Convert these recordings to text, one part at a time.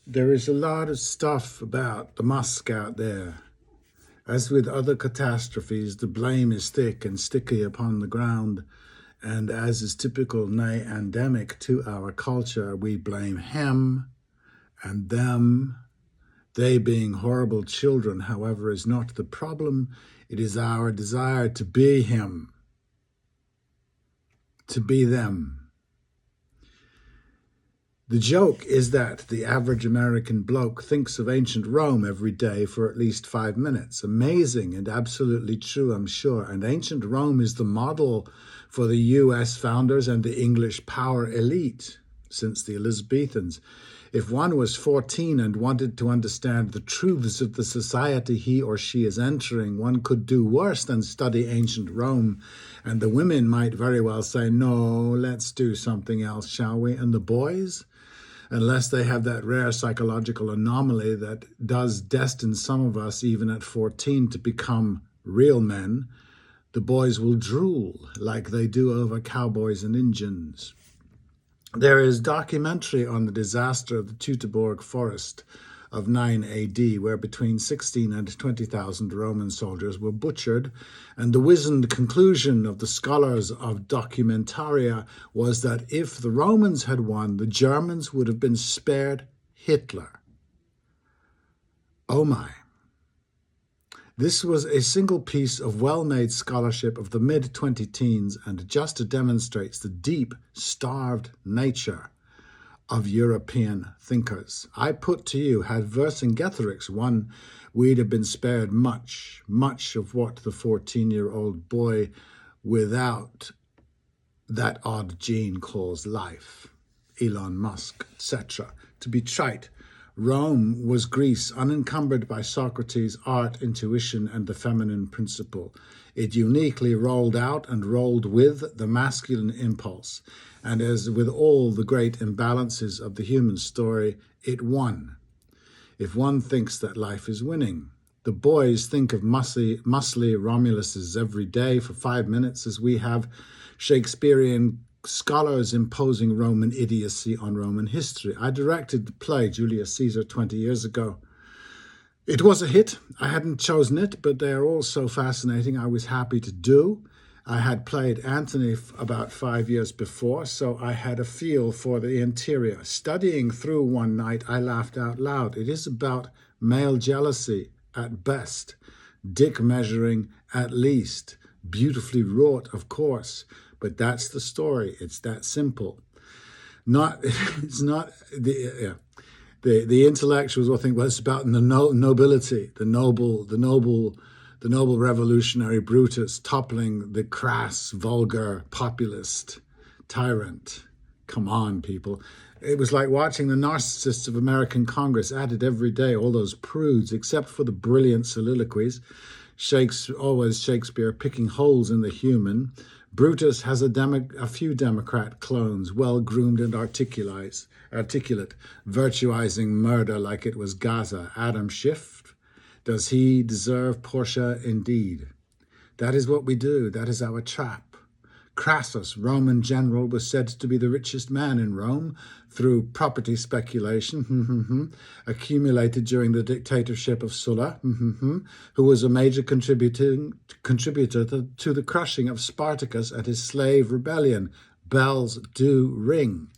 There is a lot of stuff about the musk out there. As with other catastrophes, the blame is thick and sticky upon the ground, and as is typical, nay endemic to our culture, we blame him and them. They being horrible children, however, is not the problem. It is our desire to be him, to be them. The joke is that the average American bloke thinks of ancient Rome every day for at least 5 minutes. Amazing and absolutely true, I'm sure. And ancient Rome is the model for the US founders and the English power elite since the Elizabethans. If one was 14 and wanted to understand the truths of the society he or she is entering, one could do worse than study ancient Rome. And the women might very well say, no, let's do something else, shall we? And the boys? Unless they have that rare psychological anomaly that does destine some of us, even at 14, to become real men, the boys will drool like they do over cowboys and Indians. There is documentary on the disaster of the Teutoburg forest of 9 AD, where between 16 and 20,000 Roman soldiers were butchered, and the wizened conclusion of the scholars of documentaria was that if the Romans had won, the Germans would have been spared Hitler. Oh my. This was a single piece of well-made scholarship of the mid-20 teens and just demonstrates the deep, starved nature of European thinkers. I put to you, had Vercingetorix won, we'd have been spared much of what the 14-year-old boy without that odd gene calls life. Elon Musk, etc. To be trite, Rome was Greece, unencumbered by Socrates' art, intuition, and the feminine principle. It uniquely rolled out and rolled with the masculine impulse. And as with all the great imbalances of the human story, it won. If one thinks that life is winning. The boys think of muscly Romuluses every day for 5 minutes, as we have Shakespearean scholars imposing Roman idiocy on Roman history. I directed the play Julius Caesar 20 years ago. It was a hit. I hadn't chosen it, but they are all so fascinating I was happy to do. I had played Antony about 5 years before, so I had a feel for the interior. Studying through one night, I laughed out loud. It is about male jealousy at best, dick measuring at least, beautifully wrought, of course, but that's the story. It's that simple. It's not the intellectuals will think, well, it's about the nobility, the noble revolutionary Brutus toppling the crass, vulgar, populist tyrant. Come on, people. It was like watching the narcissists of American Congress at it every day, all those prudes, except for the brilliant soliloquies. Always Shakespeare picking holes in the human. Brutus has a few Democrat clones, well-groomed and articulate, virtuizing murder like it was Gaza. Adam Schiff, does he deserve Portia? Indeed. That is what we do. That is our trap. Crassus, Roman general, was said to be the richest man in Rome through property speculation, accumulated during the dictatorship of Sulla, who was a major contributor to the crushing of Spartacus and his slave rebellion. Bells do ring.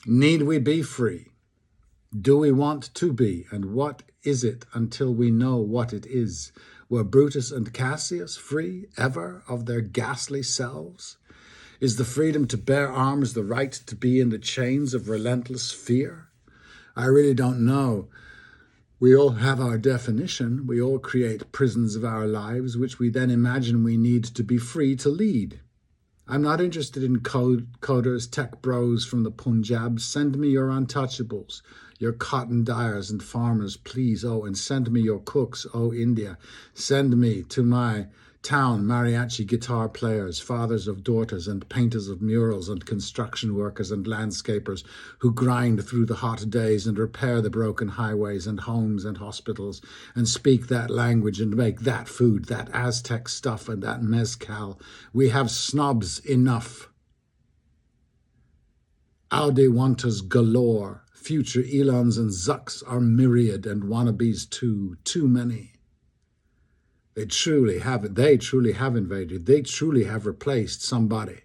Need we be free? Do we want to be? And what is it until we know what it is? Were Brutus and Cassius free ever of their ghastly selves? Is the freedom to bear arms the right to be in the chains of relentless fear? I really don't know. We all have our definition. We all create prisons of our lives, which we then imagine we need to be free to lead. I'm not interested in coders, tech bros from the Punjab. Send me your untouchables, your cotton dyers and farmers, please. Oh, and send me your cooks, oh, India. Send me to my town mariachi guitar players, fathers of daughters and painters of murals and construction workers and landscapers who grind through the hot days and repair the broken highways and homes and hospitals and speak that language and make that food, that Aztec stuff and that mezcal. We have snobs enough. Audi wanters galore. Future Elons and Zucks are myriad, and wannabes too many. They truly have invaded. They truly have replaced somebody.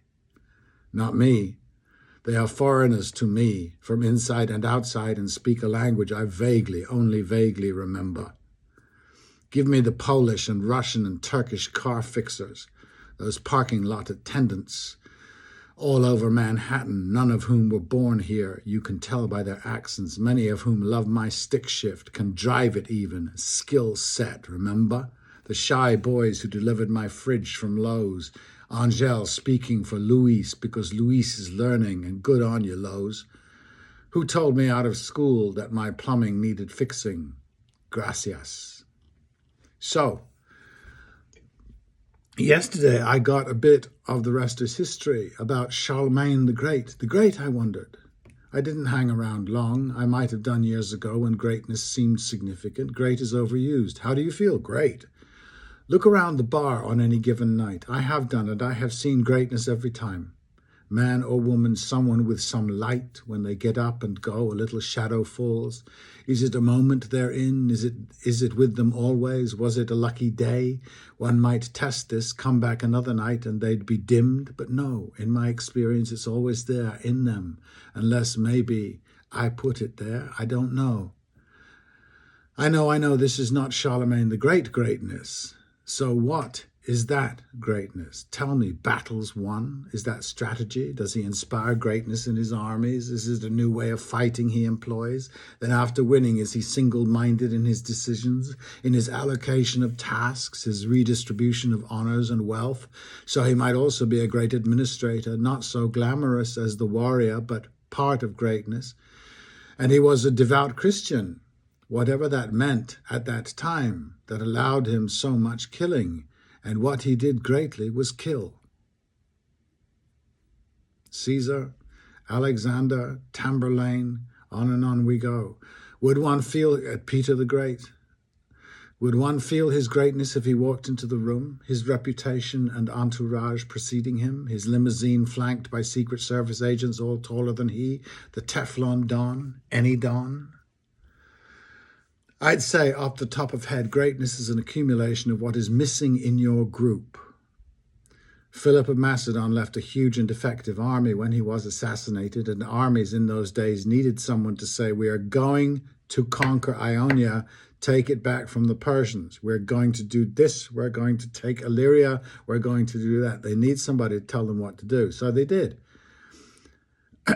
Not me. They are foreigners to me, from inside and outside, and speak a language I only vaguely remember. Give me the Polish and Russian and Turkish car fixers, those parking lot attendants, all over Manhattan, none of whom were born here. You can tell by their accents, many of whom love my stick shift, can drive it even, skill set, remember? The shy boys who delivered my fridge from Lowe's. Angel speaking for Luis because Luis is learning, and good on you, Lowe's. Who told me out of school that my plumbing needed fixing? Gracias. So, yesterday I got a bit of the rest is history about Charlemagne the Great. The Great, I wondered. I didn't hang around long. I might have done years ago when greatness seemed significant. Great is overused. How do you feel? Great. Look around the bar on any given night. I have done it. I have seen greatness every time. Man or woman, someone with some light. When they get up and go, a little shadow falls. Is it a moment they're in? Is it with them always? Was it a lucky day? One might test this, come back another night, and they'd be dimmed. But no, in my experience, it's always there in them. Unless maybe I put it there. I don't know. I know this is not Charlemagne the Great greatness. So what is that greatness? Tell me, battles won? Is that strategy? Does he inspire greatness in his armies? Is it a new way of fighting he employs? Then after winning, is he single-minded in his decisions, in his allocation of tasks, his redistribution of honors and wealth? So he might also be a great administrator, not so glamorous as the warrior, but part of greatness. And he was a devout Christian, whatever that meant at that time, that allowed him so much killing. And what he did greatly was kill. Caesar, Alexander, Tamburlaine, on and on we go. Would one feel at Peter the Great? Would one feel his greatness if he walked into the room, his reputation and entourage preceding him, his limousine flanked by Secret Service agents all taller than he, the Teflon Don, any Don? I'd say off the top of head, greatness is an accumulation of what is missing in your group. Philip of Macedon left a huge and defective army when he was assassinated, and armies in those days needed someone to say, we are going to conquer Ionia, take it back from the Persians. We're going to do this, we're going to take Illyria, we're going to do that. They need somebody to tell them what to do. So they did.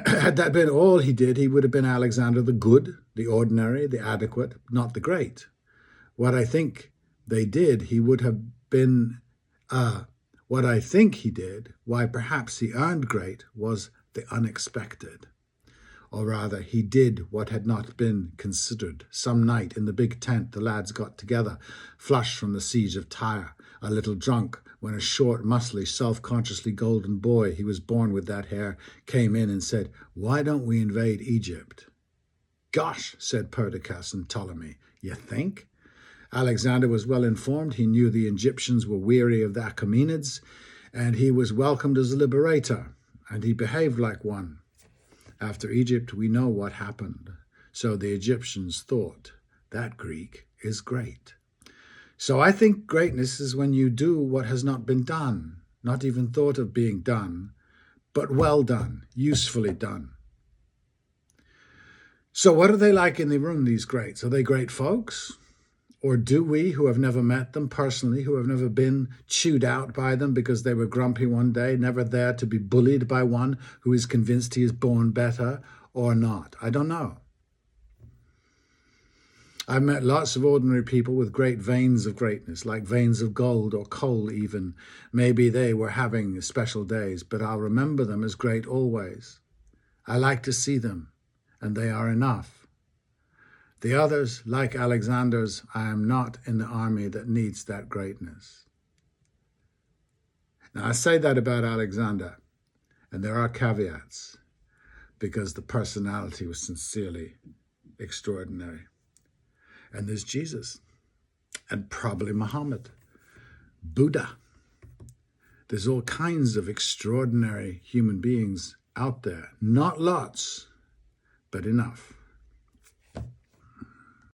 Had that been all he did, he would have been Alexander the Good, the ordinary, the adequate, not the great. What I think they did, he would have been, what I think he did, why perhaps he earned great, was the unexpected. Or rather, he did what had not been considered. Some night in the big tent, the lads got together, flushed from the siege of Tyre, a little drunk, when a short, muscly, self-consciously golden boy, he was born with that hair, came in and said, why don't we invade Egypt? Gosh, said Perdiccas and Ptolemy, you think? Alexander was well informed. He knew the Egyptians were weary of the Achaemenids, and he was welcomed as a liberator, and he behaved like one. After Egypt, we know what happened. So the Egyptians thought, that Greek is great. So I think greatness is when you do what has not been done, not even thought of being done, but well done, usefully done. So what are they like in the room, these greats? Are they great folks? Or do we, who have never met them personally, who have never been chewed out by them because they were grumpy one day, never there to be bullied by one who is convinced he is born better or not? I don't know. I've met lots of ordinary people with great veins of greatness, like veins of gold or coal even. Maybe they were having special days, but I'll remember them as great always. I like to see them, and they are enough. The others, like Alexander's, I am not in the army that needs that greatness. Now, I say that about Alexander, and there are caveats, because the personality was sincerely extraordinary. And there's Jesus, and probably Muhammad, Buddha. There's all kinds of extraordinary human beings out there. Not lots, but enough.